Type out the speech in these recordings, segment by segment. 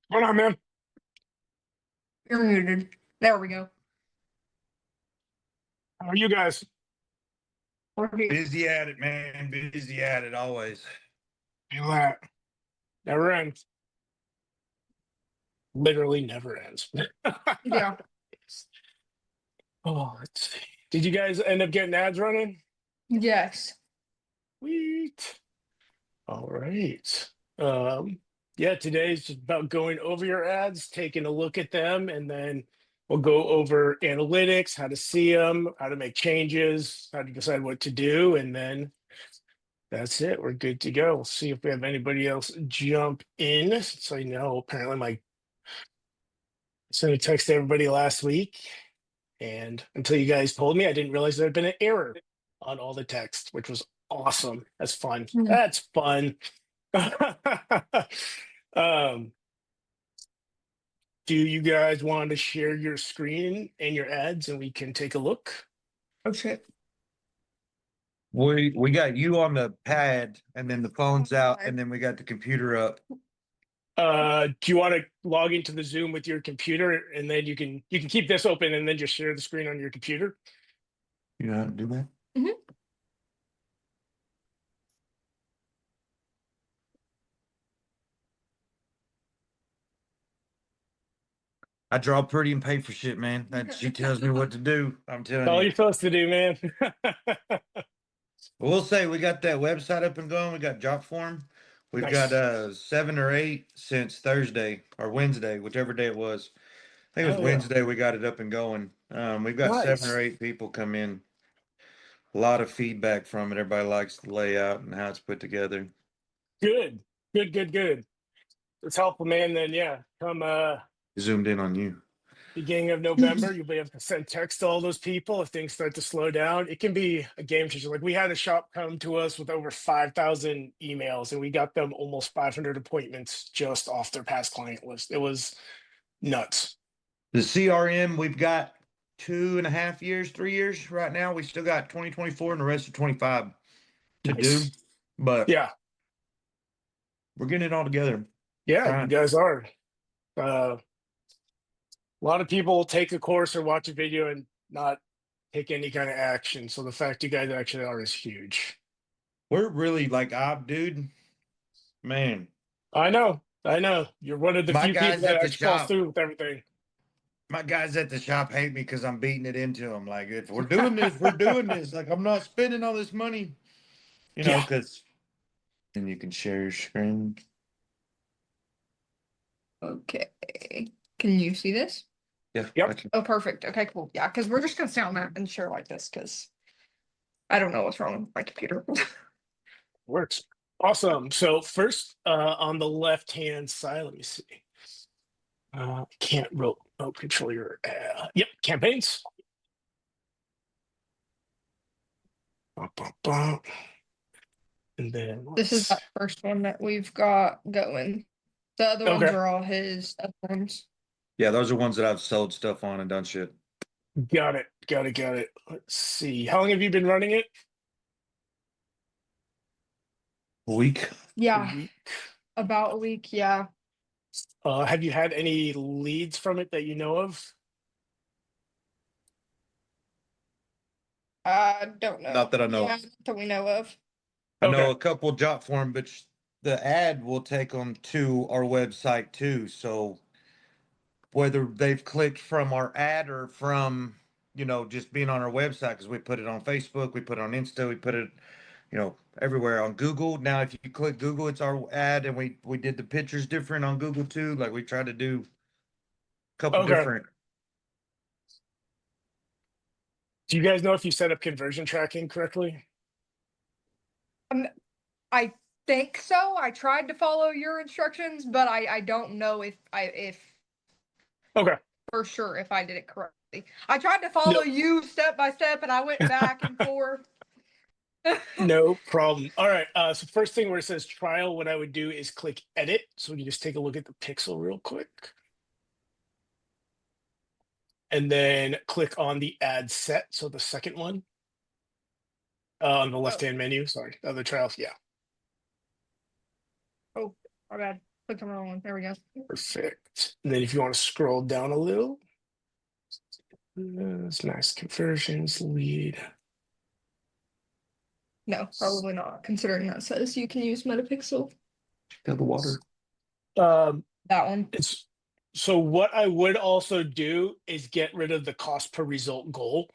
What's on, man? You're muted. There we go. How are you guys? We're here. Busy at it, man. Busy at it always. Feel that. Never ends. Literally never ends. Yeah. Oh, let's see. Did you guys end up getting ads running? Yes. Sweet. All right. Yeah, today's just about going over your ads, taking a look at them, and then we'll go over analytics, how to see them, how to make changes, how to decide what to do, and then that's it. We're good to go. We'll see if we have anybody else jump in. So I know apparently my sent a text to everybody last week, and until you guys told me, I didn't realize there had been an error on all the text, which was awesome. That's fun. Mhm. That's fun. um, do you guys want to share your screen and your ads, and we can take a look? Oh shit. We got you on the pad, and then the phone's out, and then we got the computer up. Do you want to log into the Zoom with your computer, and then you can keep this open, and then just share the screen on your computer? You know how to do that? Mhm. I draw pretty and pay for shit, man. She tells me what to do. I'm telling That's all you. you're supposed to do, man. We'll say we got that website up and going. We got job form. We've Nice. got 7 or 8 since Thursday or Wednesday, whichever day it was. I think it was Oh, yeah. Wednesday we got it up and going. We've got 7 or Nice. 8 people come in. A lot of feedback from it. Everybody likes the layout and how it's put together. Good. Good, good, good. It's helpful, man. Then yeah, come Zoomed in on you. beginning of November, you'll be able to send text to all those people if things start to slow down. It can be a game changer. Like we had a shop come to us with over 5,000 emails, and we got them almost 500 appointments just off their past client list. It was nuts. The CRM, we've got 2.5 years, 3 years right now. We still got 2024 and the rest of 25 to do, Nice. but Yeah. we're getting it all together. Yeah, you Trying. guys are. A lot of people will take a course or watch a video and not take any kind of action. So the fact you guys actually are is huge. We're really like, dude, man. I know. I know. You're one of the My few people guys that at the actually falls shop, through with everything. my guys at the shop hate me because I'm beating it into them. Like, if we're doing this, we're doing this. Like, I'm not spending all this money, Yeah. because then you can share your screen. Okay. Can you see this? Yeah. Yep. Oh, perfect. Okay, cool. Yeah, because we're just gonna stay on that and share like this because I don't know what's wrong with my computer. Works. Awesome. So first, on the left-hand side, let me see. Can't remote control your yep, campaigns. Bum, bum, bum. And then This is that first one that we've got going. The other ones okay. are all his other ones. Yeah, those are ones that I've sold stuff on and done shit. Got it. Got it. Got it. Let's see. How long have you been running it? A week. Yeah, A week. about a week. Yeah. Have you had any leads from it that you know of? I don't know. Not that I know. Yeah, that we know of. I know Okay. a couple job form, but the ad will take them to our website too. So whether they've clicked from our ad or from, just being on our website, because we put it on Facebook, we put it on Insta, we put it, everywhere on Google. Now, if you click Google, it's our ad, and we did the pictures different on Google too. Like we tried to do a couple Okay. different. Do you guys know if you set up conversion tracking correctly? I think so. I tried to follow your instructions, but I don't know if Okay. for sure if I did it correctly. I tried to follow No, you step by step, and I went back and forth. no problem. All right. So first thing where it says trial, what I would do is click edit. So we can just take a look at the pixel real quick. And then click on the ad set. So the second one on the left-hand menu. Sorry. The trials. Yeah. Oh, my bad. Click the wrong one. There we go. Perfect. And then if you want to scroll down a little, max conversions lead. No, probably not. Considering that says you can use Metapixel. Got the water. Um, That one. it's so what I would also do is get rid of the cost per result goal.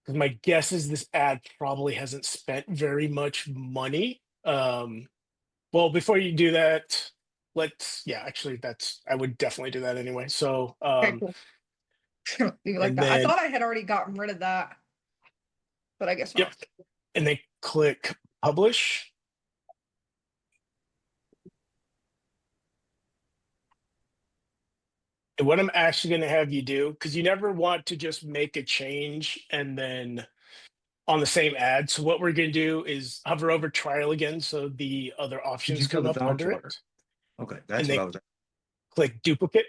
Because my guess is this ad probably hasn't spent very much money. Well, before you do that, actually I would definitely do that anyway. So Okay, cool. You like and that? I then thought I had already gotten rid of that, but I guess yep, not. and then click publish. And what I'm actually going to have you do, because you never want to just make a change and then on the same ad. So what we're going to do is hover over trial again, so the other Did options you fill come the up dog's under water? it, Okay, and that's what then I was. click duplicate,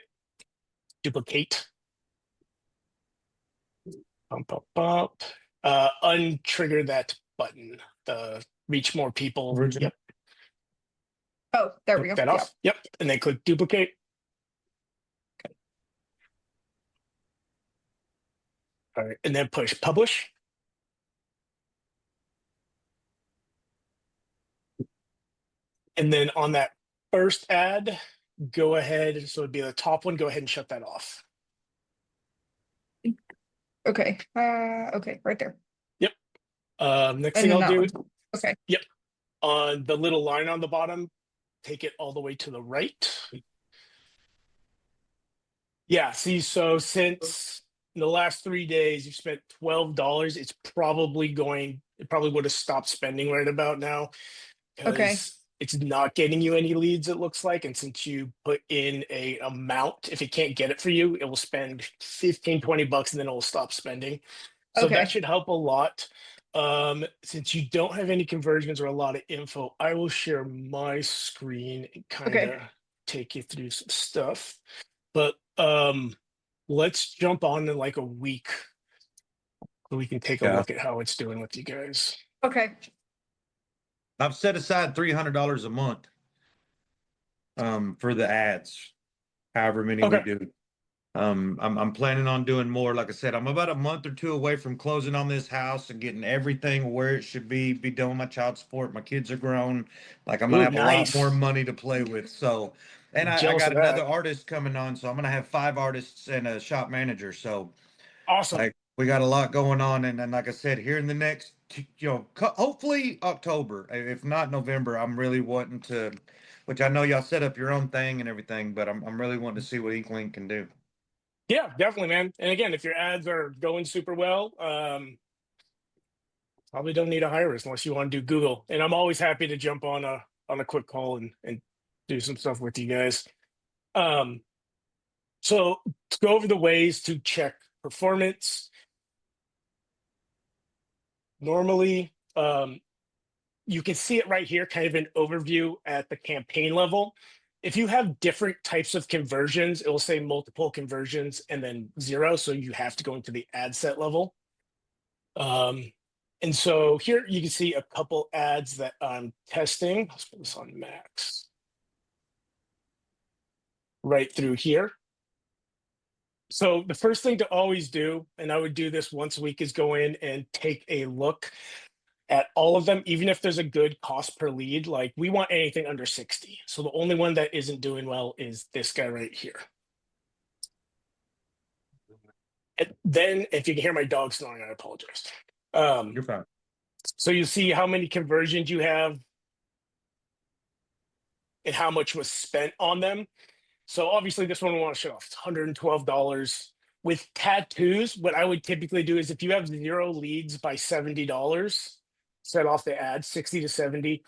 bump, bump, bump. Untrigger that button, the reach more people. Original. Yep, Oh, there we click go. that Yeah. off. Yep, and then click duplicate. All right, and then push publish. And then on that first ad, go ahead. So it'd be the top one. Go ahead and shut that off. Okay. Okay, right there. Yep. Next And thing then I'll that do. one. Okay. Yep. On the little line on the bottom, take it all the way to the right. Yeah. See, so since in the last 3 days you've spent $12, it probably would have stopped spending right about now Okay. because it's not getting you any leads, it looks like. And since you put in a amount, if it can't get it for you, it will spend 15, $20 and then it will stop spending. So that Okay. should help a lot. Since you don't have any conversions or a lot of info, I will share my screen and kind Okay. of take you through some stuff. But let's jump on in like a week so we can take a Yeah. look at how it's doing with you guys. Okay. I've set aside $300 a month for the ads, however many we Okay. do. I'm planning on doing more. Like I said, I'm about a month or two away from closing on this house and getting everything where it should be done with my child support. My kids are grown. Like I'm gonna Ooh, have a lot more nice. money to play with. So, and I Jealous got of that. another artist coming on, so I'm gonna have 5 artists and a shop manager. So Awesome. like we got a lot going on, and then like I said, here in the next, hopefully October, if not November, I'm really wanting to, which I know y'all set up your own thing and everything, but I'm really wanting to see what Inkling can do. Yeah, definitely, man. And again, if your ads are going super well, probably don't need a hire us unless you want to do Google. And I'm always happy to jump on a quick call and do some stuff with you guys. Um, so to go over the ways to check performance. Normally, you can see it right here, kind of an overview at the campaign level. If you have different types of conversions, it will say multiple conversions and then 0. So you have to go into the ad set level. And so here you can see a couple ads that I'm testing. Let's put this on max. Right through here. So the first thing to always do, and I would do this once a week, is go in and take a look at all of them, even if there's a good cost per lead. Like we want anything under 60. So the only one that isn't doing well is this guy right here. And then if you can hear my dog snoring, I apologize. You're fine. So you see how many conversions you have and how much was spent on them. So obviously this one we want to shut off. It's $112. With tattoos, what I would typically do is if you have 0 leads by $70, set off the ad 60 to 70,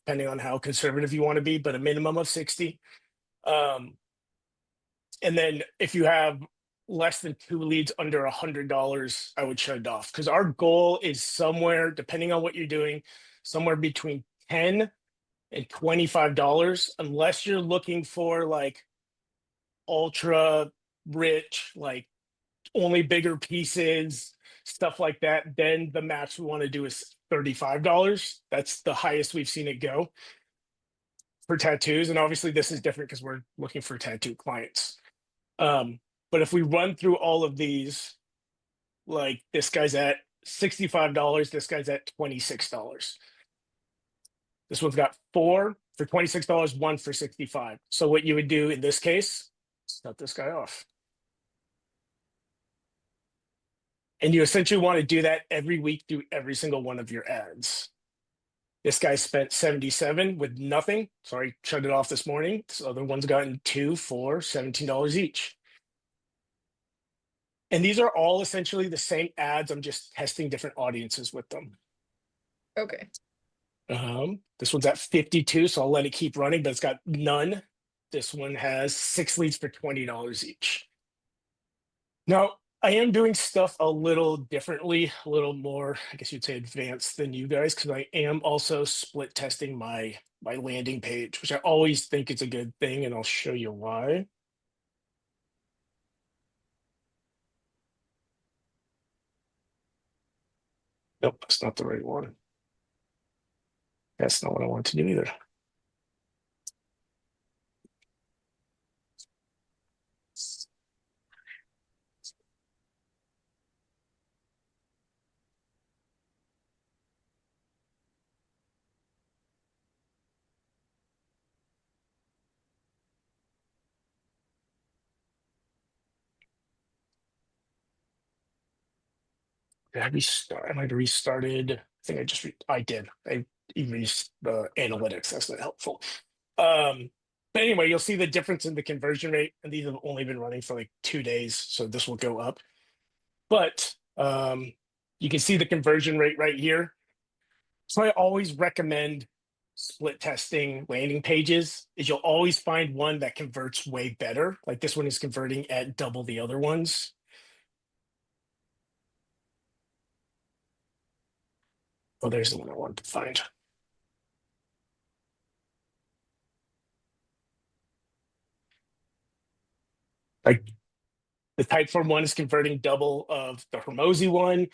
depending on how conservative you want to be, but a minimum of 60. And then if you have less than 2 leads under $100, I would shut it off because our goal is somewhere, depending on what you're doing, somewhere between $10 and $25, unless you're looking for like ultra rich, like only bigger pieces, stuff like that. Then the max we want to do is $35. That's the highest we've seen it go. for tattoos, and obviously this is different because we're looking for tattoo clients. But if we run through all of these, like this guy's at $65, this guy's at $26. This one's got 4 for $26, 1 for 65. So what you would do in this case, cut this guy off. And you essentially want to do that every week through every single one of your ads. This guy spent 77 with nothing. Sorry, shut it off this morning. This other one's gotten 2 for $17 each. And these are all essentially the same ads. I'm just testing different audiences with them. Okay. This one's at 52, so I'll let it keep running, but it's got none. This one has 6 leads for $20 each. Now, I am doing stuff a little differently, a little more, I guess you'd say advanced than you guys, because I am also split testing my landing page, which I always think is a good thing, and I'll show you why. Nope, that's not the right one. That's not what I want to do either. Did I restart? I might have restarted. I think I just I did. I erased the analytics. That's not helpful. But anyway, you'll see the difference in the conversion rate, and these have only been running for like 2 days, so this will go up. But you can see the conversion rate right here. So I always recommend split testing landing pages. Is you'll always find one that converts way better. Like this one is converting at double the other ones. Oh, there's the one I wanted to find. Like the Typeform one is converting double of the Hormozy one.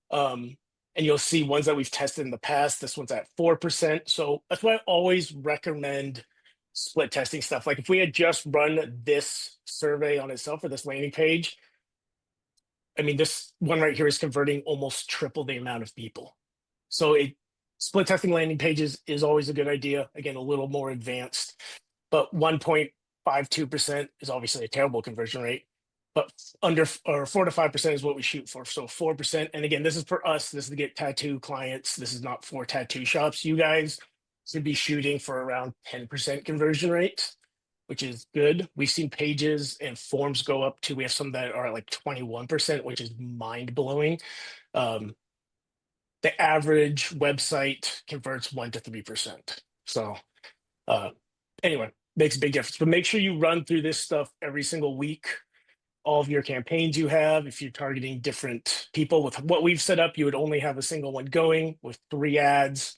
And you'll see ones that we've tested in the past. This one's at 4%. So that's why I always recommend split testing stuff. Like if we had just run this survey on itself or this landing page, I mean, this one right here is converting almost triple the amount of people. So split testing landing pages is always a good idea. Again, a little more advanced, but 1.52% is obviously a terrible conversion rate. But under or 4 to 5% is what we shoot for. So 4%. And again, this is for us. This is to get tattoo clients. This is not for tattoo shops. You guys should be shooting for around 10% conversion rate, which is good. We've seen pages and forms go up to, we have some that are at like 21%, which is mind blowing. The average website converts 1 to 3%. So anyway, makes a big difference. But make sure you run through this stuff every single week. All of your campaigns you have, if you're targeting different people. With what we've set up, you would only have a single one going with 3 ads.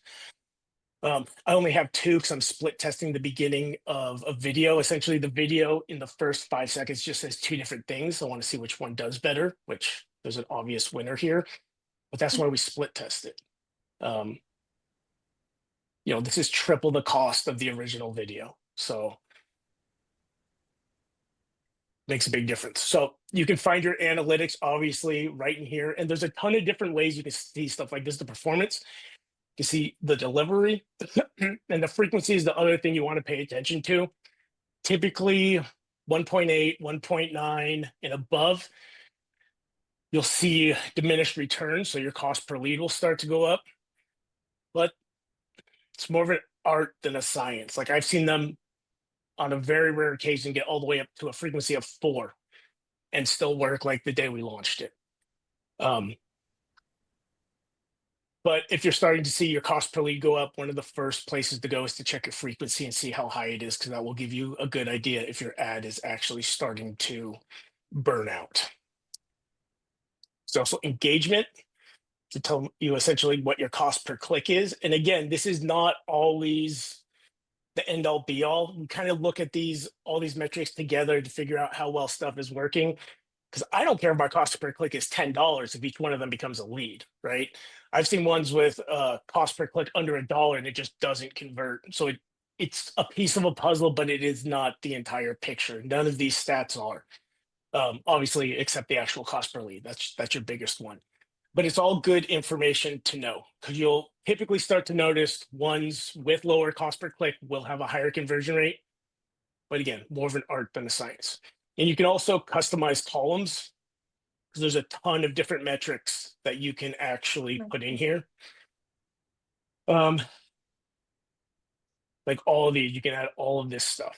I only have 2 because I'm split testing the beginning of a video. Essentially, the video in the first 5 seconds just says 2 different things. I want to see which one does better, which there's an obvious winner here. But that's why we split test it. This is triple the cost of the original video. So makes a big difference. So you can find your analytics obviously right in here. And there's a ton of different ways you can see stuff like this, the performance. You can see the delivery and the frequency is the other thing you want to pay attention to. Typically 1.8, 1.9 and above, you'll see diminished returns. So your cost per lead will start to go up. But it's more of an art than a science. Like I've seen them on a very rare occasion get all the way up to a frequency of 4 and still work like the day we launched it. But if you're starting to see your cost per lead go up, one of the first places to go is to check your frequency and see how high it is, because that will give you a good idea if your ad is actually starting to burn out. There's also engagement to tell you essentially what your cost per click is. And again, this is not always the end all be all. You kind of look at all these metrics together to figure out how well stuff is working. Because I don't care if my cost per click is $10 if each one of them becomes a lead, right? I've seen ones with cost per click under $1 and it just doesn't convert. So it's a piece of a puzzle, but it is not the entire picture. None of these stats are, obviously, except the actual cost per lead. That's your biggest one. But it's all good information to know, because you'll typically start to notice ones with lower cost per click will have a higher conversion rate. But again, more of an art than a science. And you can also customize columns, because there's a ton of different metrics that you can actually put in here. Like all of these, you can add all of this stuff.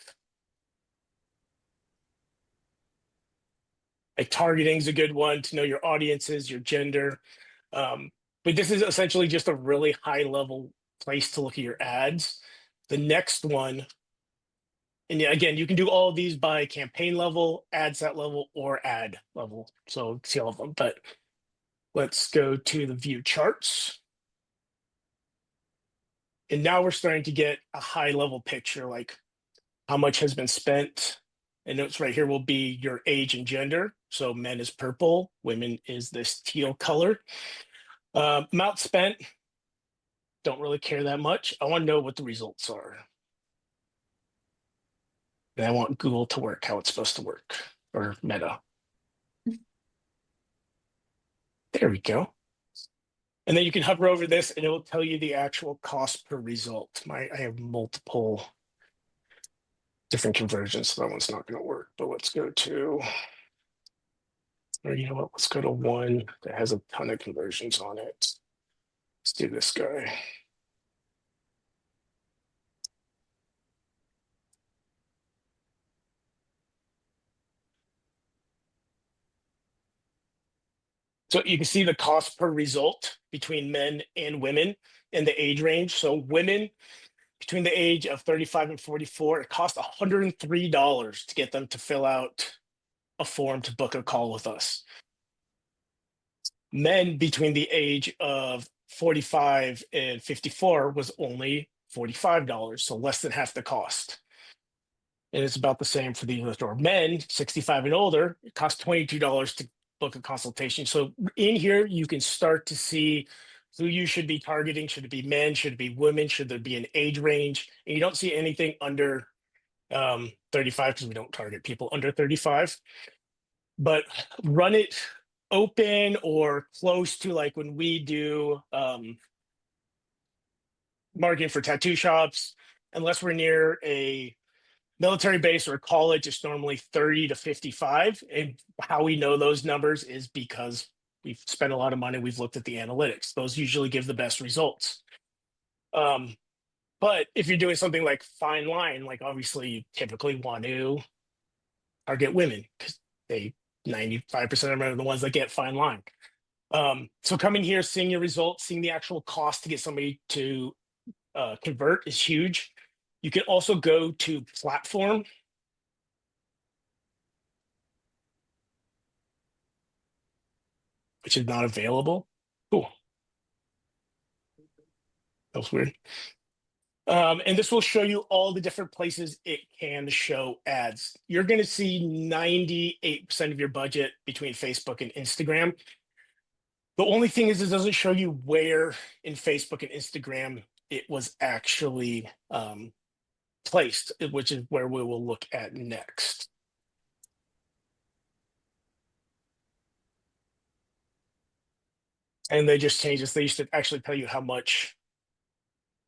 Like targeting is a good one to know your audiences, your gender. But this is essentially just a really high level place to look at your ads. The next one, and again, you can do all of these by campaign level, ad set level, or ad level. So see all of them, but let's go to the view charts. And now we're starting to get a high level picture, like how much has been spent. And notes right here will be your age and gender. So men is purple, women is this teal color. Amount spent, don't really care that much. I want to know what the results are. And I want Google to work how it's supposed to work, or Meta. There we go. And then you can hover over this and it will tell you the actual cost per result. I have multiple different conversions, so that one's not going to work. But let's go to, or you know what, let's go to one that has a ton of conversions on it. Let's do this guy. So you can see the cost per result between men and women in the age range. So women between the age of 35 and 44, it costs $103 to get them to fill out a form to book a call with us. Men between the age of 45 and 54 was only $45, so less than half the cost. And it's about the same for the US door. Men 65 and older, it costs $22 to book a consultation. So in here, you can start to see who you should be targeting. Should it be men? Should it be women? Should there be an age range? And you don't see anything under 35 because we don't target people under 35. But run it open or close to like when we do marketing for tattoo shops, unless we're near a military base or a college, it's normally 30 to 55. And how we know those numbers is because we've spent a lot of money. We've looked at the analytics. Those usually give the best results. But if you're doing something like fine line, like obviously you typically want to target women because they 95% of them are the ones that get fine line. So coming here, seeing your results, seeing the actual cost to get somebody to convert is huge. You can also go to platform. Which is not available. Cool. That was weird. And this will show you all the different places it can show ads. You're going to see 98% of your budget between Facebook and Instagram. The only thing is it doesn't show you where in Facebook and Instagram it was actually placed, which is where we will look at next. And they just changed this. They used to actually tell you how much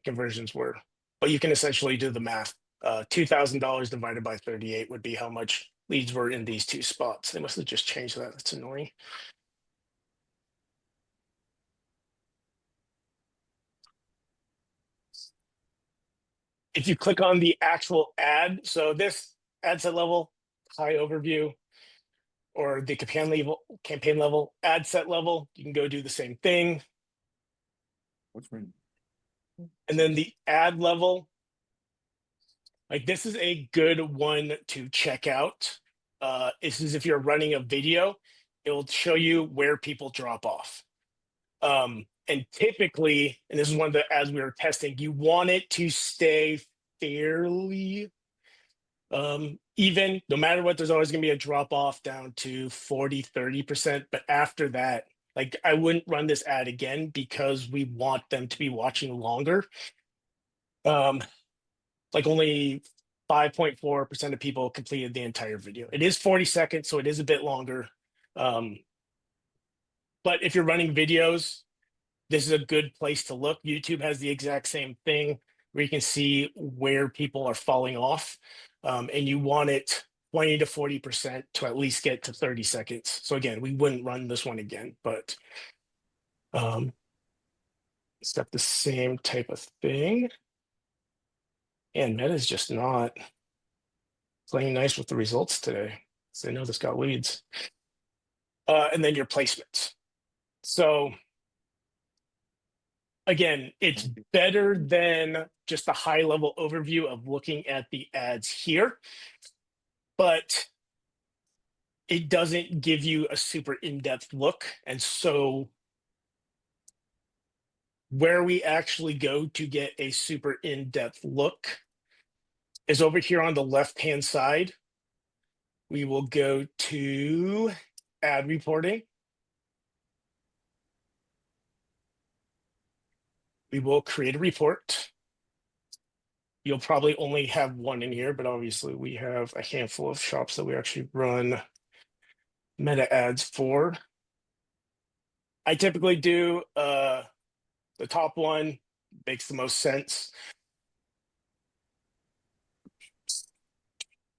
conversions were, but you can essentially do the math. $2,000 divided by 38 would be how much leads were in these two spots. They must have just changed that. That's annoying. If you click on the actual ad, so this ad set level, high overview, or the campaign level, ad set level, you can go do the same thing. Which one? And then the ad level, like this is a good one to check out. This is if you're running a video, it will show you where people drop off. And typically, and this is one of the as we were testing, you want it to stay fairly even. No matter what, there's always going to be a drop off down to 40-30%. But after that, like I wouldn't run this ad again because we want them to be watching longer. Like like only 5.4% of people completed the entire video. It is 40 seconds, so it is a bit longer. But if you're running videos, this is a good place to look. YouTube has the exact same thing where you can see where people are falling off. And you want it 20 to 40% to at least get to 30 seconds. So again, we wouldn't run this one again, but it's got the same type of thing. And Meta's just not playing nice with the results today. So I know this got leads. And then your placements. So again, it's better than just a high level overview of looking at the ads here, but it doesn't give you a super in-depth look. And so where we actually go to get a super in-depth look is over here on the left-hand side. We will go to ad reporting. We will create a report. You'll probably only have one in here, but obviously we have a handful of shops that we actually run meta ads for. I typically do the top one, makes the most sense.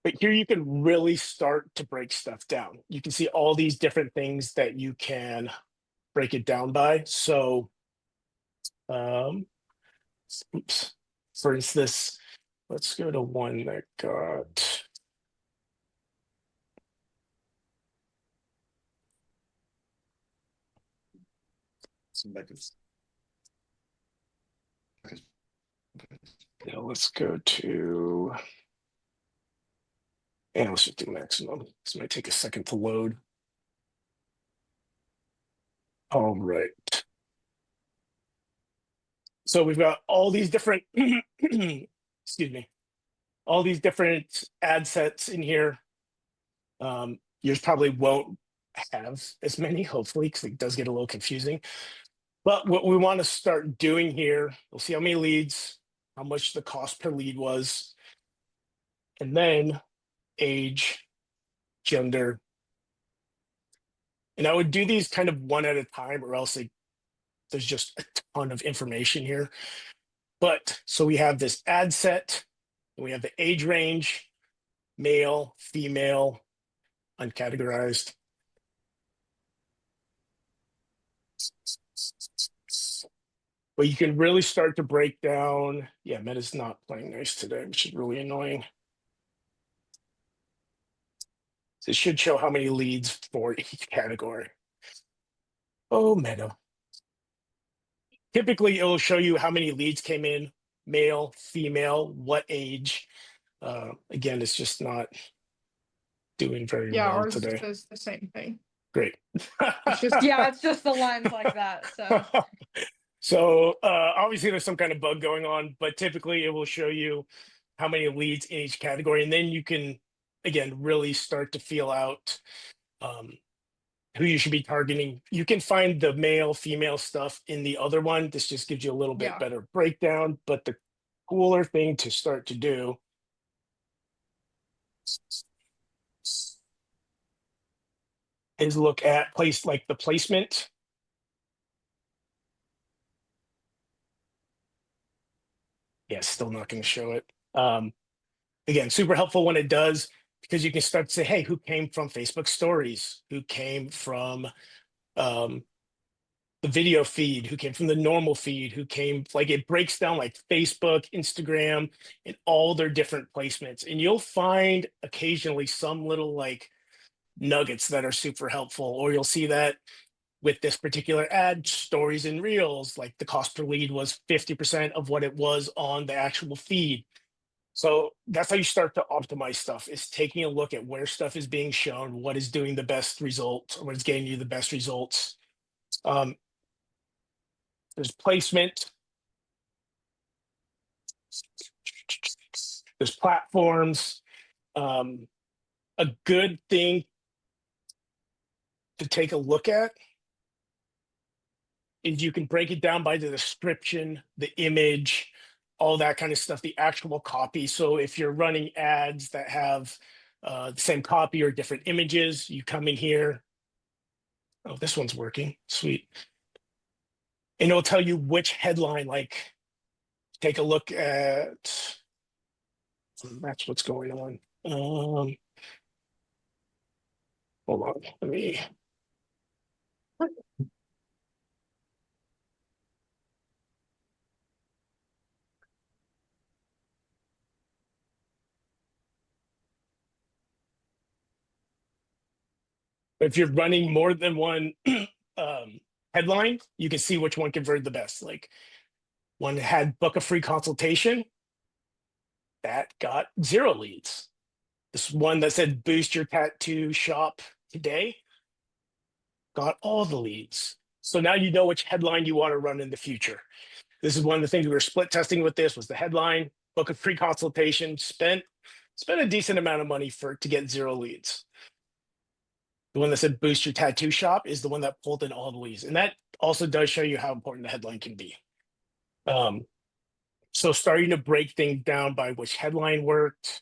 But here you can really start to break stuff down. You can see all these different things that you can break it down by. So, oops, for instance, let's go to one that got. Yeah, let's go to. And let's just do maximum. This might take a second to load. All right. So we've got all these different, excuse me, all these different ad sets in here. Yours probably won't have as many, hopefully, because it does get a little confusing. But what we want to start doing here, we'll see how many leads, how much the cost per lead was, and then age, gender. And I would do these kind of one at a time, or else there's just a ton of information here. But so we have this ad set, and we have the age range, male, female, uncategorized. But you can really start to break down. Yeah, Meta's not playing nice today, which is really annoying. So it should show how many leads for each category. Oh, Meta. Typically, it will show you how many leads came in, male, female, what age. Again, it's just not doing very Yeah, well ours today. does the same thing. Great. It's just it's just the lines like that. So So obviously there's some kind of bug going on, but typically it will show you how many leads in each category, and then you can again really start to feel out who you should be targeting. You can find the male, female stuff in the other one. This just gives you a little bit Yeah. better breakdown. But the cooler thing to start to do is look at the placement. Yeah, still not going to show it. Again, super helpful when it does, because you can start to say, hey, who came from Facebook stories? Who came from the video feed? Who came from the normal feed? Who came, like it breaks down like Facebook, Instagram, and all their different placements. And you'll find occasionally some little like nuggets that are super helpful, or you'll see that with this particular ad, stories and reels, like the cost per lead was 50% of what it was on the actual feed. So that's how you start to optimize stuff, is taking a look at where stuff is being shown, what is doing the best results, what is getting you the best results. There's placement. There's platforms. A good thing to take a look at is you can break it down by the description, the image, all that kind of stuff, the actual copy. So if you're running ads that have the same copy or different images, you come in here. Oh, this one's working. Sweet. And it'll tell you which headline, like take a look at, that's what's going on. Hold on, let me. If you're running more than one headline, you can see which one converted the best. Like one had book a free consultation, that got 0 leads. This one that said boost your tattoo shop today got all the leads. So now you know which headline you want to run in the future. This is one of the things we were split testing with. This was the headline, book a free consultation, spent a decent amount of money to get 0 leads. The one that said boost your tattoo shop is the one that pulled in all the leads. And that also does show you how important the headline can be. So starting to break things down by which headline worked.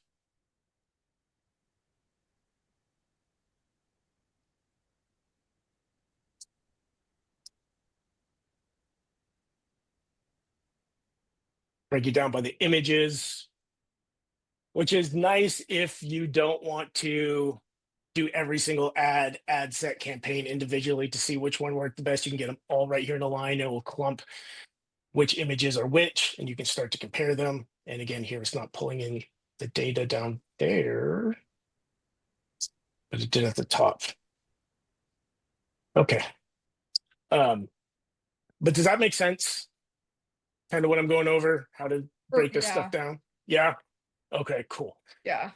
Break it down by the images, which is nice if you don't want to do every single ad set campaign individually to see which one worked the best. You can get them all right here in a line. It will clump which images are which, and you can start to compare them. And again, here it's not pulling in the data down there, but it did at the top. Okay. But does that make sense? Kind of what I'm going over, how to break this stuff down? Yeah. Okay, cool. Yeah.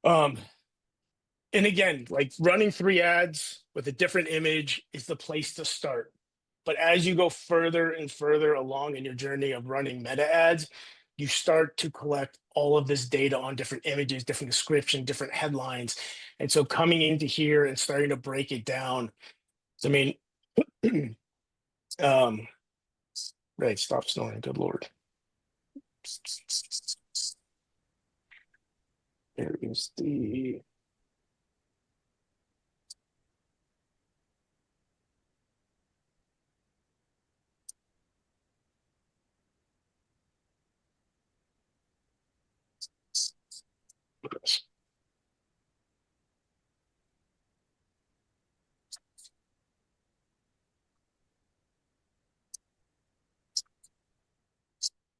And again, like running 3 ads with a different image is the place to start. But as you go further and further along in your journey of running meta ads, you start to collect all of this data on different images, different description, different headlines. And so coming into here and starting to break it down. I mean, right, stop snoring, good Lord. There is the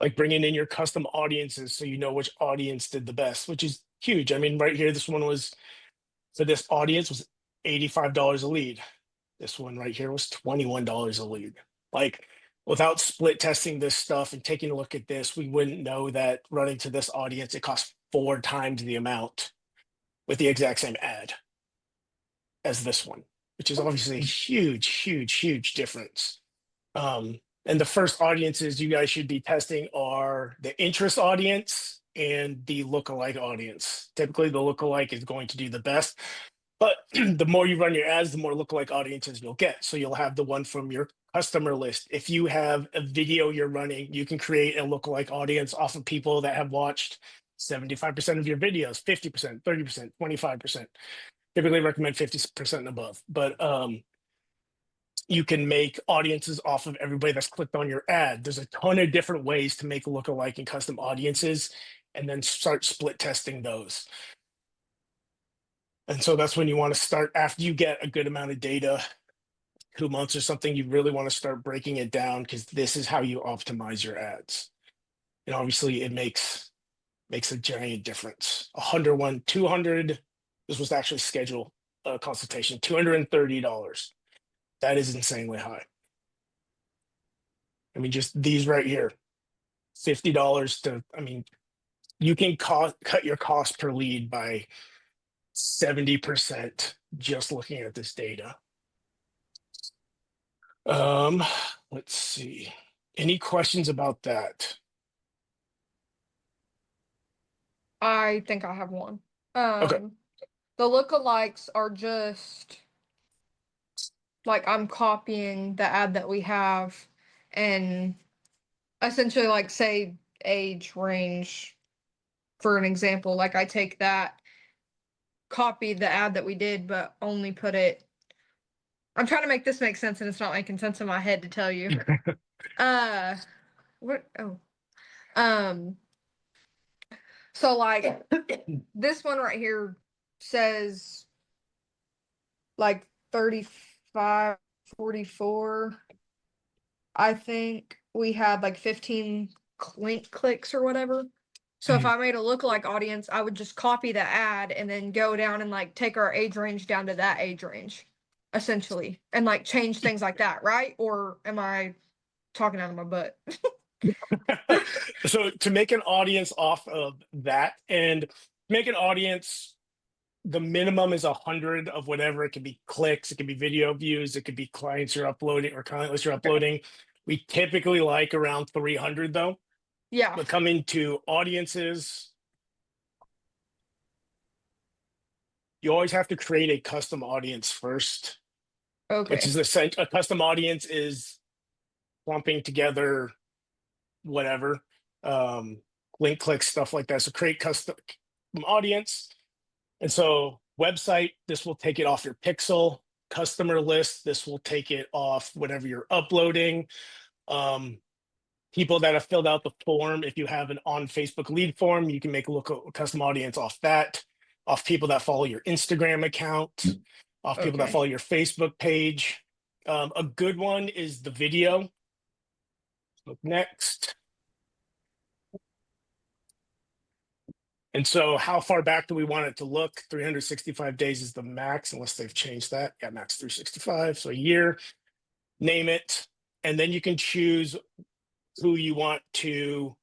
like bringing in your custom audiences so you know which audience did the best, which is huge. I mean, right here, this one was for this audience was $85 a lead. This one right here was $21 a lead. Like without split testing this stuff and taking a look at this, we wouldn't know that running to this audience, it costs 4 times the amount with the exact same ad as this one, which is obviously a huge, huge, huge difference. And the first audiences you guys should be testing are the interest audience and the lookalike audience. Typically, the lookalike is going to do the best, but the more you run your ads, the more lookalike audiences you'll get. So you'll have the one from your customer list. If you have a video you're running, you can create a lookalike audience off of people that have watched 75% of your videos, 50%, 30%, 25%. Typically recommend 50% and above. But you can make audiences off of everybody that's clicked on your ad. There's a ton of different ways to make lookalike and custom audiences, and then start split testing those. And so that's when you want to start after you get a good amount of data, 2 months or something, you really want to start breaking it down because this is how you optimize your ads. And obviously it makes a giant difference. 101, 200, this was actually scheduled consultation, $230. That is insanely high. I mean, just these right here, $50 to, I mean, you can cut your cost per lead by 70% just looking at this data. Let's see. Any questions about that? I think I have one. Okay. The lookalikes are just like I'm copying the ad that we have and essentially like say age range. For an example, like I take that, copy the ad that we did, but only put it. I'm trying to make this make sense, and it's not making sense in my head to tell you. What? Oh, um. So like this one right here says like 35, 44. I think we had like 15 clicks or whatever. So if I made a lookalike audience, I would just copy the ad and then go down and like take our age range down to that age range, essentially, and like change things like that, right? Or am I talking out of my butt? So to make an audience off of that and make an audience, the minimum is 100 of whatever. It could be clicks, it could be video views, it could be clients you're uploading or client lists you're uploading. We typically like around 300 though. Yeah. But coming to audiences, you always have to create a custom audience first, which Okay. is a custom audience is clumping together whatever, link clicks, stuff like that. So create custom audience. And so website, this will take it off your pixel. Customer list, this will take it off whatever you're uploading. People that have filled out the form, if you have an on Facebook lead form, you can make a custom audience off that, off people that follow your Instagram account, off people that Okay. follow your Facebook page. A good one is the video. Look next. And so how far back do we want it to look? 365 days is the max, unless they've changed that. Yeah, max 365, so a year. Name it, and then you can choose who you want to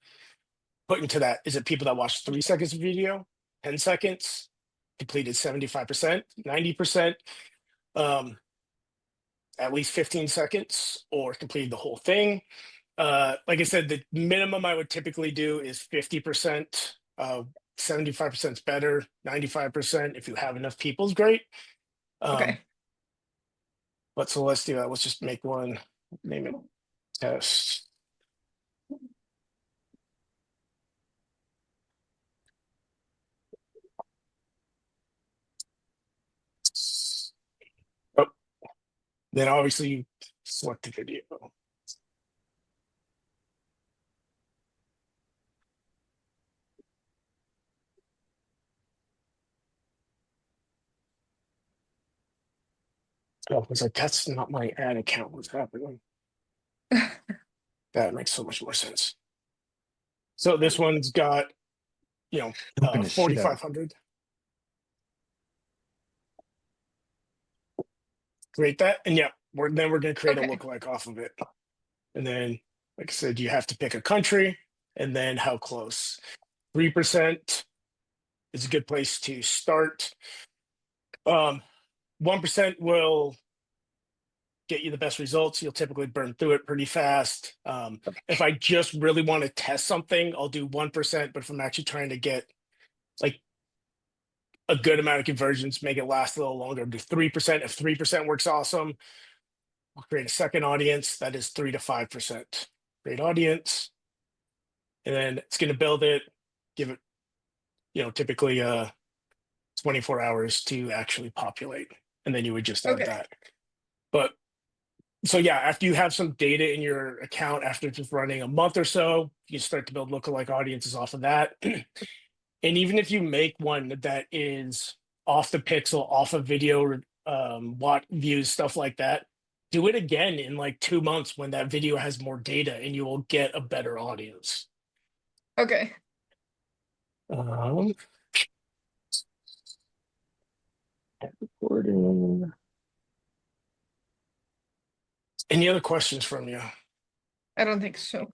put into that. Is it people that watched 3 seconds of video, 10 seconds, completed 75%, 90%, at least 15 seconds, or completed the whole thing? Like I said, the minimum I would typically do is 50%. 75% is better. 95%, if you have enough people, is great. Okay. But so let's do that. Let's just make one, name it test. Oh, then obviously you select the video. Oh, it's like that's not my ad account. What's happening? That makes so much more sense. So this one's got, Open the shit up. 4,500. Create that, and yeah, we're going to create a Okay. lookalike off of it. And then, like I said, you have to pick a country, and then how close. 3% is a good place to start. 1% will get you the best results. You'll typically burn through it pretty fast. If I just really want to test something, I'll do 1%. But if I'm actually trying to get like a good amount of conversions, make it last a little longer, do 3%. If 3% works awesome, I'll create a second audience that is 3 to 5%. Create audience. And then it's going to build it, give it, typically 24 hours to actually populate. And then you would just add Okay. that. But so yeah, after you have some data in your account, after just running a month or so, you start to build lookalike audiences off of that. And even if you make one that is off the pixel, off of video, what views, stuff like that, do it again in like 2 months when that video has more data, and you will get a better audience. Okay. Recording. Any other questions from you? I don't think so.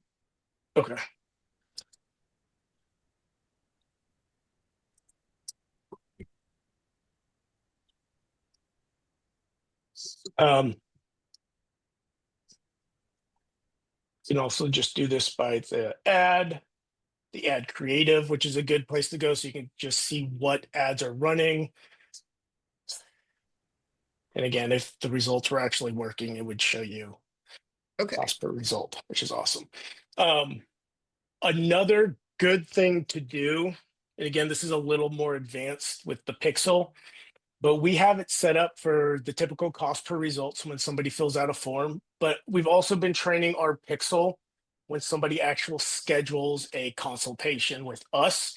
Okay. You can also just do this by the ad creative, which is a good place to go. So you can just see what ads are running. And again, if the results were actually working, it would show you Okay. cost per result, which is awesome. Another good thing to do, and again, this is a little more advanced with the Pixel, but we have it set up for the typical cost per results when somebody fills out a form. But we've also been training our Pixel when somebody actually schedules a consultation with us.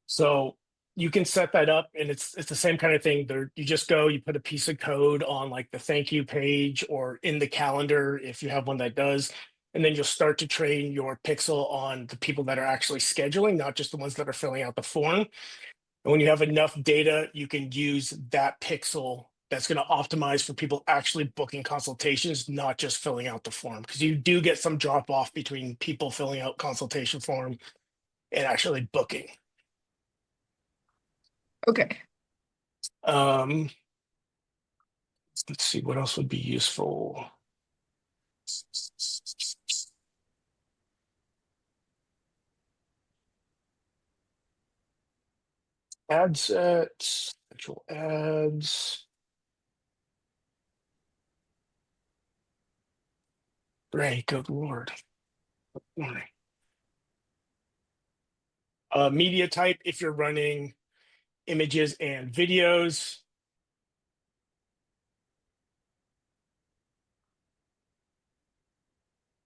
So you can set that up, and it's the same kind of thing. There, you just go, you put a piece of code on like the thank you page or in the calendar if you have one that does, and then you'll start to train your Pixel on the people that are actually scheduling, not just the ones that are filling out the form. And when you have enough data, you can use that Pixel that's going to optimize for people actually booking consultations, not just filling out the form. Because you do get some drop off between people filling out consultation form and actually booking. Okay. Let's see what else would be useful. Ad sets, actual ads. Great, good Lord. Media type, if you're running images and videos.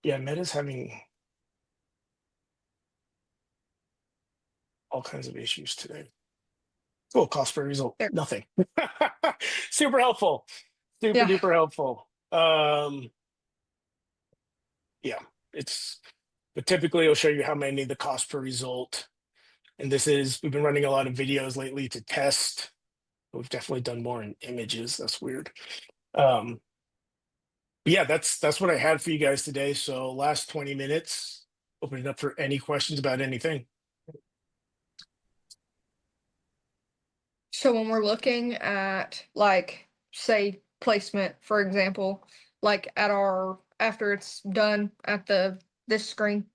Yeah, Meta's having all kinds of issues today. Oh, cost per result, There. nothing. Super helpful. Super Yeah. duper helpful. Yeah, but typically it'll show you how many the cost per result. And we've been running a lot of videos lately to test. We've definitely done more in images. That's weird. Um, but yeah, that's what I had for you guys today. So last 20 minutes, open it up for any questions about anything. So when we're looking at like say placement, for example, like at our after it's done at this screen,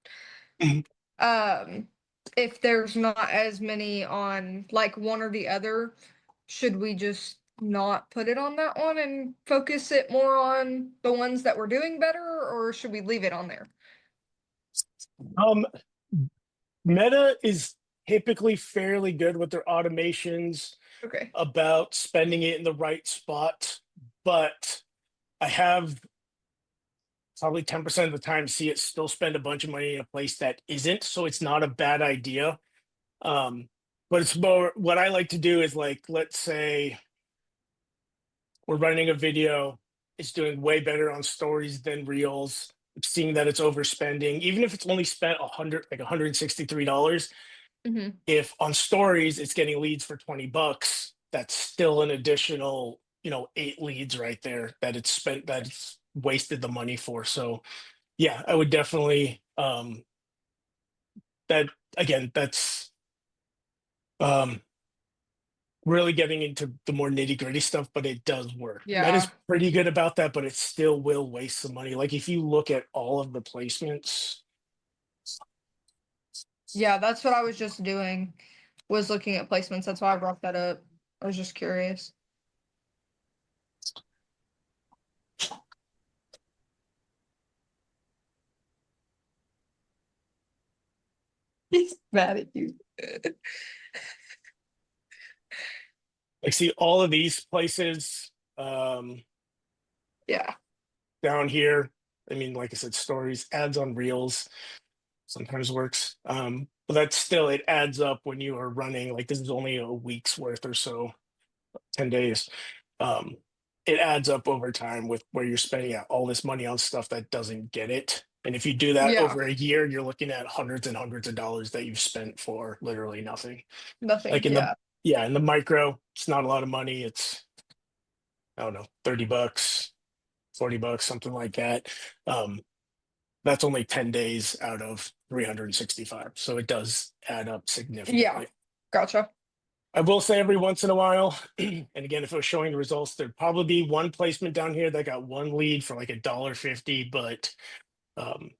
Mhm. um, if there's not as many on like one or the other, should we just not put it on that one and focus it more on the ones that we're doing better, or should we leave it on there? Um, Meta is typically fairly good with their automations Okay. about spending it in the right spot, but I have probably 10% of the time see it still spend a bunch of money in a place that isn't. So it's not a bad idea. But it's more what I like to do is like, let's say we're running a video, it's doing way better on stories than reels. Seeing that it's overspending, even if it's only spent $163. Mm-hmm. If on stories it's getting leads for $20, that's still an additional, 8 leads right there that it's wasted the money for. So yeah, I would definitely that again, that's um really getting into the more nitty-gritty stuff, but it does work. Yeah. Meta's pretty good about that, but it still will waste some money. Like if you look at all of the placements, Yeah, that's what I was just doing, was looking at placements. That's why I brought that up. I was just curious. He's mad at you. like see all of these places Yeah. down here. I mean, like I said, stories, ads on reels sometimes works. But that's still it adds up when you are running like this is only a week's worth or so, 10 days. Um, it adds up over time with where you're spending out all this money on stuff that doesn't get it. And if you do that Yeah. over a year, you're looking at hundreds and hundreds of dollars that you've spent for literally nothing. Nothing. Like Yeah. in the micro, it's not a lot of money. It's, I don't know, $30, $40, something like that. Um, that's only 10 days out of 365. So it does add up Yeah. significantly. Gotcha. I will say every once in a while, and again, if it was showing the results, there'd probably be one placement down here that got one lead for like $1.50, but um,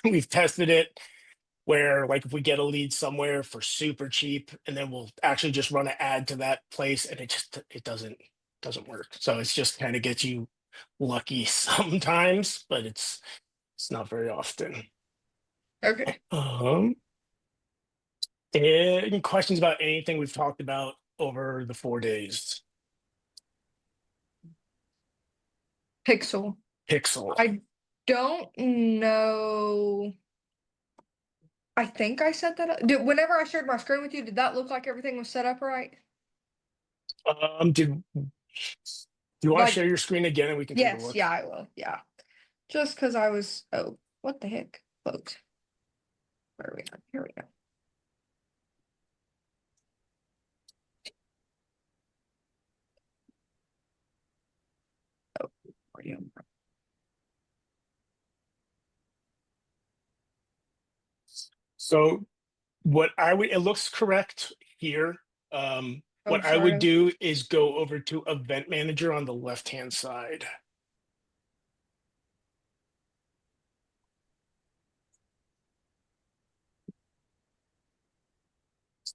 we've tested it where like if we get a lead somewhere for super cheap and then we'll actually just run an ad to that place and it doesn't work. So it's just kind of gets you lucky sometimes, but it's not very often. Okay. Any questions about anything we've talked about over the 4 days? Pixel. Pixel. I don't know. I think I set that up. Whenever I shared my screen with you, did that look like everything was set up right? Do you want to Like, share your screen again and we can take a yes, look? yeah, I will. Yeah. Just because I was, oh, what the heck? Close. Where are we at? Here we go. Oh, audio. So what I would, it looks correct here. Oh, What I would sorry. do is go over to Event Manager on the left-hand side.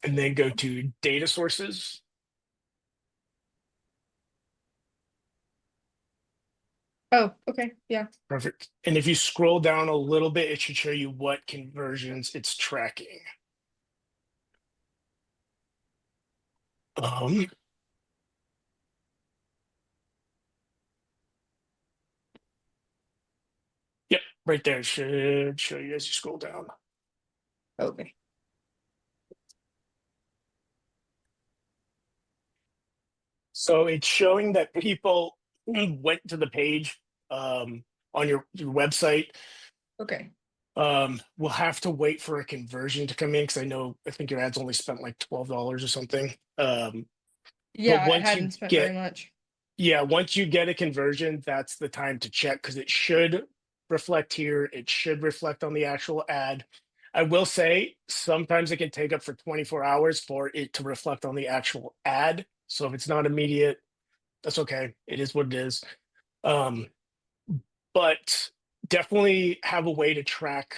And then go to Data Sources. Oh, okay. Yeah. Perfect. And if you scroll down a little bit, it should show you what conversions it's tracking. Um, yep, right there. It should show you as you scroll down. Okay. So it's showing that people went to the page on your website. Okay. We'll have to wait for a conversion to come in because I think your ads only spent like $12 or something. Yeah, But I once you hadn't spent very get, much. yeah, once you get a conversion, that's the time to check because it should reflect here. It should reflect on the actual ad. I will say sometimes it can take up for 24 hours for it to reflect on the actual ad. So if it's not immediate, that's okay. It is what it is. Um, but definitely have a way to track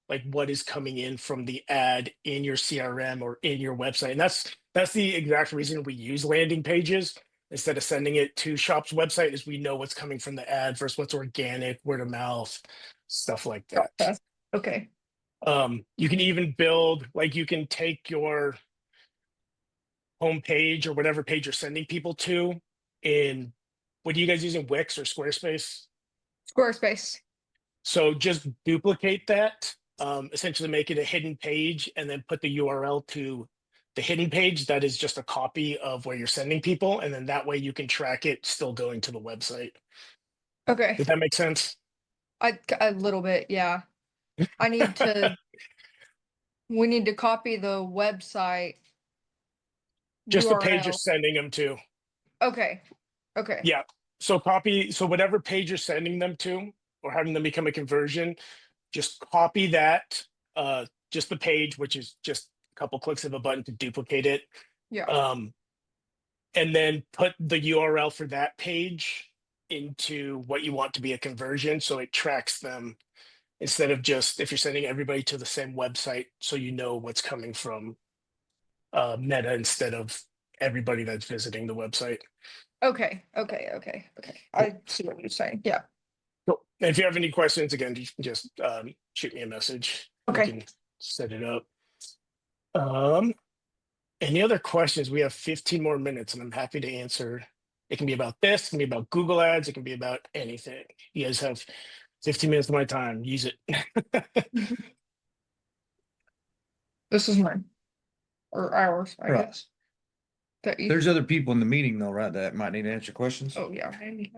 like what is coming in from the ad in your CRM or in your website. And that's the exact reason we use landing pages instead of sending it to shop's website is we know what's coming from the ad versus what's organic, word of mouth, stuff like that. Okay. You can even build like you can take your homepage or whatever page you're sending people to in what are you guys using, Wix or Squarespace? Squarespace. So just duplicate that, essentially make it a hidden page and then put the URL to the hidden page that is just a copy of where you're sending people. And then that way you can track it still going to the website. Okay. Did that make sense? A little bit, yeah. I need to, we need to copy the website Just the page you're URL. sending them to. Okay. Okay. Yeah. So copy, so whatever page you're sending them to or having them become a conversion, just copy that, just the page, which is just a couple clicks of a button to duplicate it. Yeah. And then put the URL for that page into what you want to be a conversion so it tracks them instead of just if you're sending everybody to the same website so you know what's coming from Meta instead of everybody that's visiting the website. Okay. Okay. Okay. Okay. I see what you're saying. Yeah. Cool. And if you have any questions, again, you can just shoot me a message. We Okay. can set it up. Any other questions? We have 15 more minutes and I'm happy to answer. It can be about this, it can be about Google Ads, it can be about anything. You guys have 15 minutes of my time. Use it. This is mine. Or ours, I Right. guess. That you, There's other people in the meeting though, right, that might need to answer questions. oh yeah, Randy.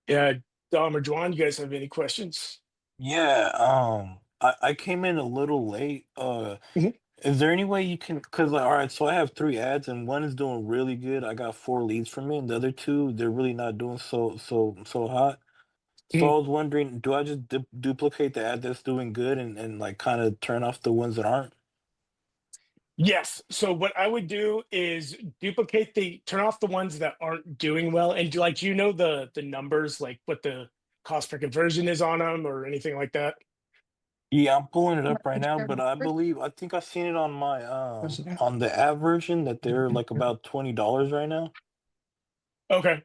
Yeah, Dom or Juan, you guys have any questions? Yeah, I came in a little late. Mhm. Is there any way you can, because like, all right, so I have three ads and one is doing really good. I got four leads from it, and the other two, they're really not doing so hot. So Mhm. I was wondering, do I just duplicate the ad that's doing good and like kind of turn off the ones that aren't? Yes. So what I would do is duplicate turn off the ones that aren't doing well and like you know the numbers like what the cost per conversion is on them or anything like that. Yeah, I'm pulling it up right now, but I think I've seen it on my on the ad version that they're like about $20 right now. Okay.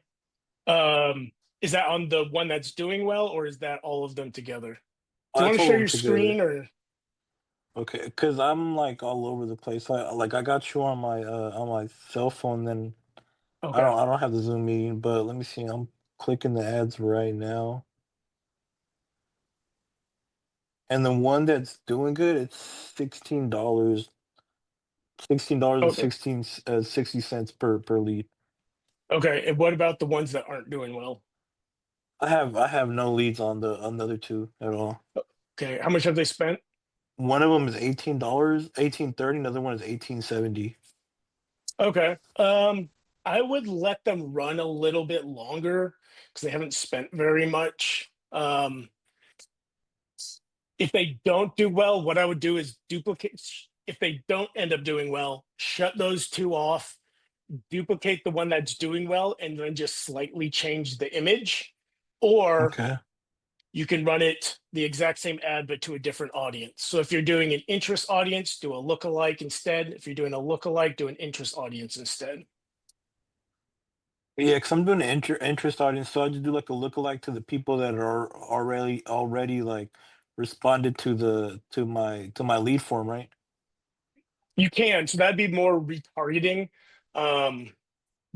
Is that on the one that's doing well or is that all of them together? Do you want It's to all share of them your together. screen or Okay, because I'm like all over the place. I got you on my cell phone. Then Okay. I don't have the Zoom meeting, but let me see. I'm clicking the ads right now, and the one that's doing good, it's $16 and Okay. 60 cents per lead. Okay. And what about the ones that aren't doing well? I have no leads on the other two at all. Okay. How much have they spent? One of them is $18, 18.30. Another one is 18.70. Okay. I would let them run a little bit longer because they haven't spent very much. If they don't do well, what I would do is duplicate. If they don't end up doing well, shut those two off, duplicate the one that's doing well, and then just slightly change the image. Or Okay. you can run it the exact same ad, but to a different audience. So if you're doing an interest audience, do a lookalike instead. If you're doing a lookalike, do an interest audience instead. Yeah, because I'm doing an interest audience, so I just do like a lookalike to the people that are already like responded to my lead form, right? You can. So that'd be more retargeting. Um,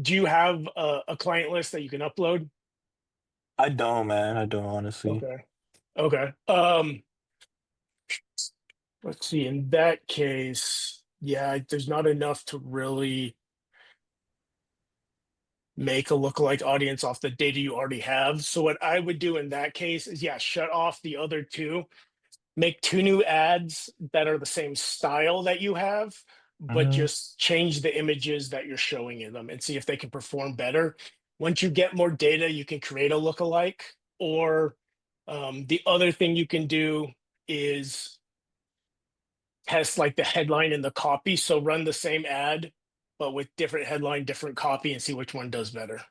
do you have a client list that you can upload? I don't, man. I don't honestly. Okay. Okay. Let's see. In that case, yeah, there's not enough to really make a lookalike audience off the data you already have. So what I would do in that case is, yeah, shut off the other two, make two new ads that are the same style that you have, but Mhm. just change the images that you're showing in them and see if they can perform better. Once you get more data, you can create a lookalike. Or the other thing you can do is test like the headline and the copy. So run the same ad, but with different headline, different copy, and see which one does better.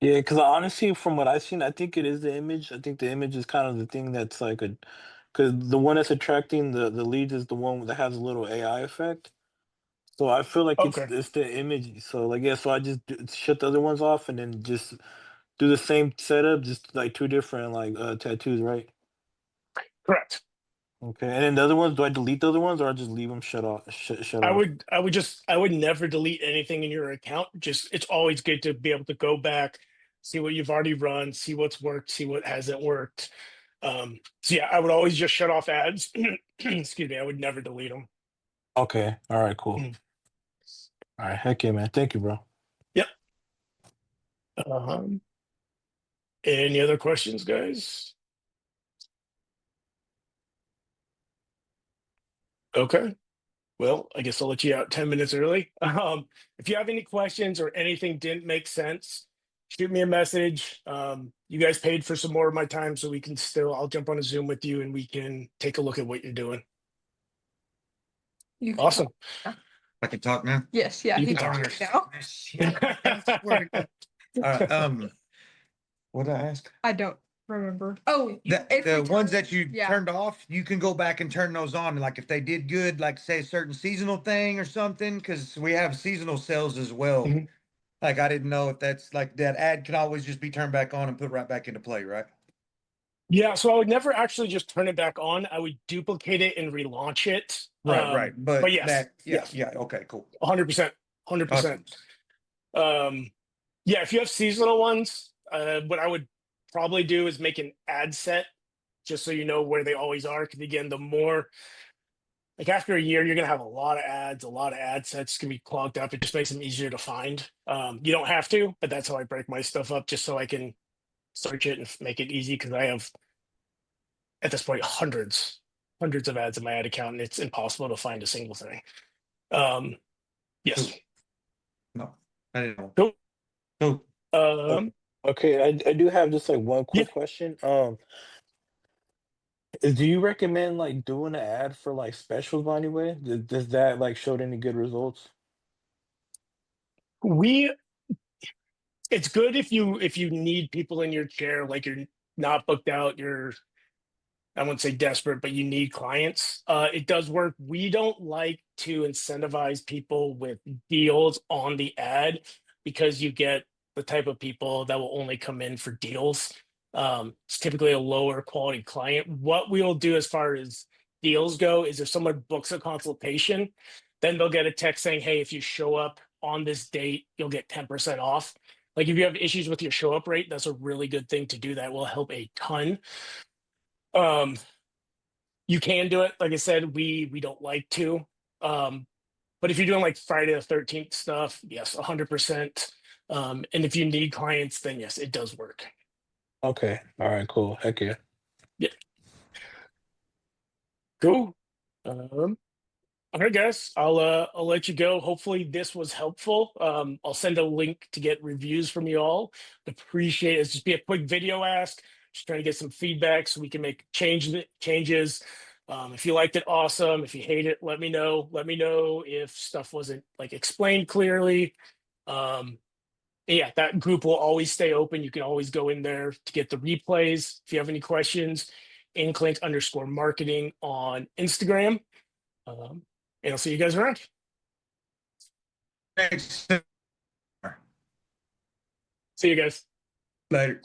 Yeah, because honestly, from what I've seen, I think it is the image. I think the image is kind of the thing that's like a, because the one that's attracting the leads is the one that has a little AI effect. So I feel like Okay, it's the image. So like yeah, so I just shut the other ones off and then just do the same setup, just like two different like tattoos, right? correct. Okay, and then the other ones, do I delete the other ones or I just leave them shut off? I would never delete anything in your account. Just it's always good to be able to go back, see what you've already run, see what's worked, see what hasn't worked. So yeah, I would always just shut off ads. Excuse me, I would never delete them. Okay, all right, cool. All right, heck yeah, man. Thank you, bro. Yep. Any other questions, guys? Okay. Well, I guess I'll let you out 10 minutes early. If you have any questions or anything didn't make sense, shoot me a message. You guys paid for some more of my time, so I'll jump on a Zoom with you and we can take a look at what you're doing. You can Awesome. talk now. I can talk now. Yes, yeah, You he can can talk. talk now. Shit. All right. What did I ask? I don't remember. Oh, if The ones return, that you yeah. turned off, you can go back and turn those on. Like if they did good, like say a certain seasonal thing or something, because we have seasonal sales as well. Mhm. Like I didn't know if that's like that ad can always just be turned back on and put right back into play, right? Yeah, so I would never actually just turn it back on. I would duplicate it and relaunch it. Right. But But yes, that, yes, yeah. Okay, cool. 100%, 100%. Awesome. Yeah, if you have seasonal ones, what I would probably do is make an ad set just so you know where they always are. Because again, the more like after a year, you're gonna have a lot of ads, a lot of ad sets can be clogged up. It just makes them easier to find. You don't have to, but that's how I break my stuff up, just so I can search it and make it easy. Because I have at this point hundreds of ads in my ad account, and it's impossible to find a single thing. Um, yes. Cool. No, I didn't know. Cool. Cool. Um, Okay, I do have just like one yeah, quick question. Do you recommend like doing an ad for like specials by any way? Does that like showed any good results? we it's good if you need people in your chair, like you're not booked out, you're I wouldn't say desperate, but you need clients. It does work. We don't like to incentivize people with deals on the ad because you get the type of people that will only come in for deals. It's typically a lower quality client. What we will do as far as deals go is if someone books a consultation, then they'll get a text saying, hey, if you show up on this date, you'll get 10% off. Like if you have issues with your show up rate, that's a really good thing to do. That will help a ton. You can do it. Like I said, we don't like to. But if you're doing like Friday the 13th stuff, yes, 100%. And if you need clients, then yes, it does work. Okay. All right. Cool. Heck yeah. Yeah. Cool. All right, guys, I'll let you go. Hopefully this was helpful. I'll send a link to get reviews from you all. Appreciate it. It's just be a quick video ask. Just trying to get some feedback so we can make changes. If you liked it, awesome. If you hate it, let me know. Let me know if stuff wasn't like explained clearly. Yeah, that group will always stay open. You can always go in there to get the replays. If you have any questions, inclink_marketing on Instagram. And I'll see you guys around. Thanks. See you guys. Later.